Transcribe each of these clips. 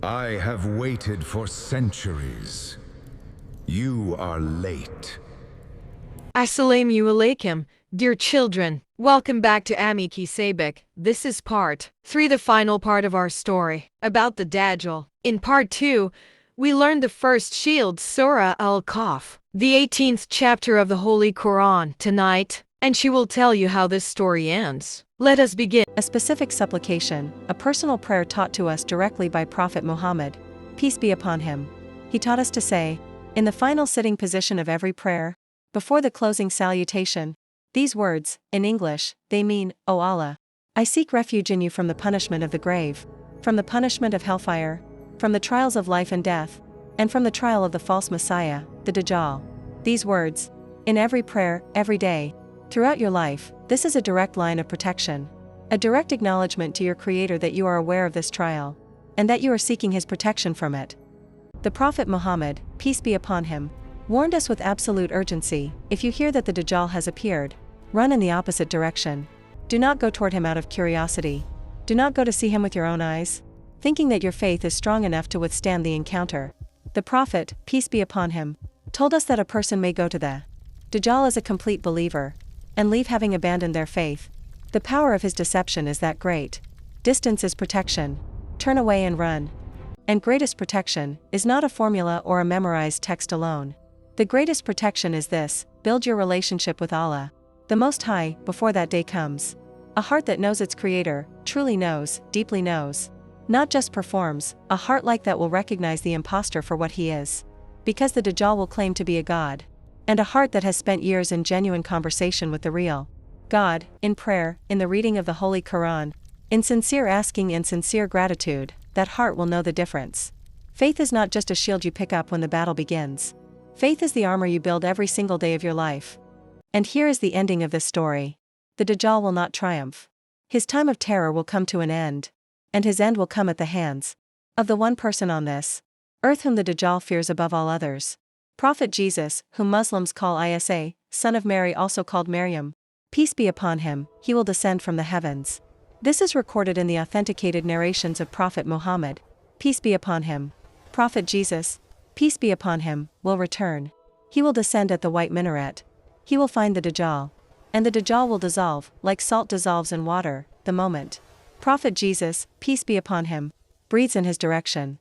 I have waited for centuries. You are late. Assalamu Alaikum, dear children. Welcome back to Ammi Sabak. This is part 3, the final part of our story about the Dajjal. In part 2, we learned the first shield, Surah Al-Kahf, the 18th chapter of the Holy Quran tonight, and she will tell you how this story ends. Let us begin. A specific supplication, a personal prayer taught to us directly by Prophet Muhammad, peace be upon him. He taught us to say, in the final sitting position of every prayer, before the closing salutation, these words, in English, they mean, O Allah, I seek refuge in you from the punishment of the grave, from the punishment of hellfire, from the trials of life and death, and from the trial of the false Messiah, the Dajjal. These words, in every prayer, every day, throughout your life, this is a direct line of protection, a direct acknowledgement to your Creator that you are aware of this trial, and that you are seeking His protection from it. The Prophet Muhammad, peace be upon him, warned us with absolute urgency, if you hear that the Dajjal has appeared, run in the opposite direction. Do not go toward him out of curiosity. Do not go to see him with your own eyes, thinking that your faith is strong enough to withstand the encounter. The Prophet, peace be upon him, told us that a person may go to the Dajjal as a complete believer, and leave having abandoned their faith. The power of his deception is that great. Distance is protection. Turn away and run. And greatest protection is not a formula or a memorized text alone. The greatest protection is this: build your relationship with Allah, the Most High, before that day comes. A heart that knows its Creator, truly knows, deeply knows. Not just performs, a heart like that will recognize the impostor for what he is. Because the Dajjal will claim to be a god. And a heart that has spent years in genuine conversation with the real God, in prayer, in the reading of the Holy Quran, in sincere asking and sincere gratitude, that heart will know the difference. Faith is not just a shield you pick up when the battle begins. Faith is the armor you build every single day of your life. And here is the ending of this story. The Dajjal will not triumph. His time of terror will come to an end. And his end will come at the hands of the one person on this earth whom the Dajjal fears above all others. Prophet Jesus, whom Muslims call Isa, son of Mary, also called Maryam, peace be upon him, he will descend from the heavens. This is recorded in the authenticated narrations of Prophet Muhammad, peace be upon him. Prophet Jesus, peace be upon him, will return. He will descend at the white minaret. He will find the Dajjal. And the Dajjal will dissolve, like salt dissolves in water, the moment Prophet Jesus, peace be upon him, breathes in his direction.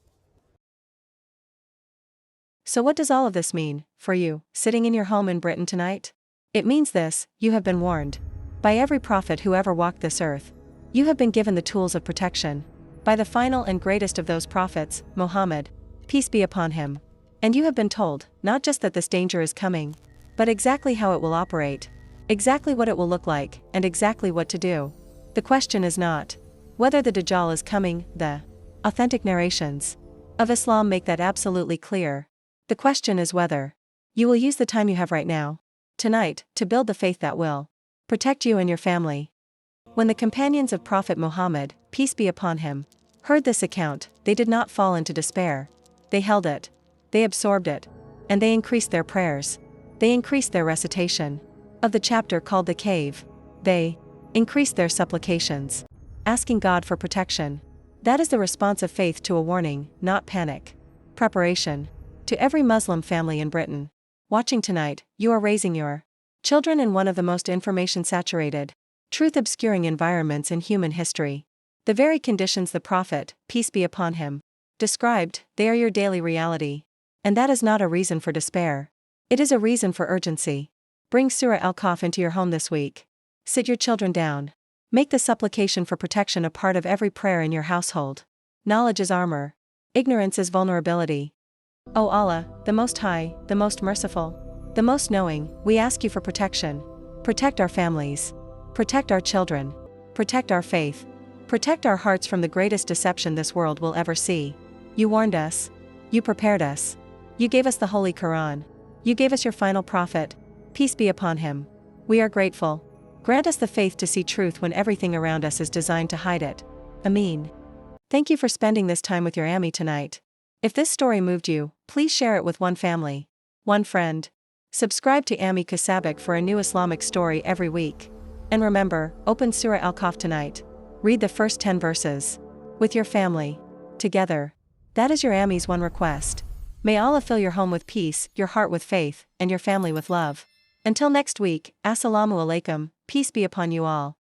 So what does all of this mean, for you, sitting in your home in Britain tonight? It means this: you have been warned. By every prophet who ever walked this earth. You have been given the tools of protection. By the final and greatest of those prophets, Muhammad, peace be upon him. And you have been told, not just that this danger is coming, but exactly how it will operate, exactly what it will look like, and exactly what to do. The question is not whether the Dajjal is coming, the authentic narrations of Islam make that absolutely clear. The question is whether you will use the time you have right now, tonight, to build the faith that will protect you and your family. When the companions of Prophet Muhammad, peace be upon him, heard this account, they did not fall into despair. They held it. They absorbed it. And they increased their prayers. They increased their recitation of the chapter called the cave. They increased their supplications, asking God for protection. That is the response of faith to a warning, not panic. Preparation. To every Muslim family in Britain watching tonight, you are raising your children in one of the most information-saturated, truth-obscuring environments in human history. The very conditions the Prophet, peace be upon him, described, they are your daily reality. And that is not a reason for despair. It is a reason for urgency. Bring Surah Al-Kahf into your home this week. Sit your children down. Make the supplication for protection a part of every prayer in your household. Knowledge is armor. Ignorance is vulnerability. O Allah, the Most High, the Most Merciful, the Most Knowing, we ask you for protection. Protect our families. Protect our children. Protect our faith. Protect our hearts from the greatest deception this world will ever see. You warned us. You prepared us. You gave us the Holy Quran. You gave us your final prophet. Peace be upon him. We are grateful. Grant us the faith to see truth when everything around us is designed to hide it. Ameen. Thank you for spending this time with your Ammi tonight. If this story moved you, please share it with one family, one friend. Subscribe to Ammi Sabak for a new Islamic story every week. And remember, open Surah Al-Kahf tonight. Read the first 10 verses with your family. Together, That is your Ammi's one request. May Allah fill your home with peace, your heart with faith, and your family with love. Until next week, Assalamu Alaikum, peace be upon you all.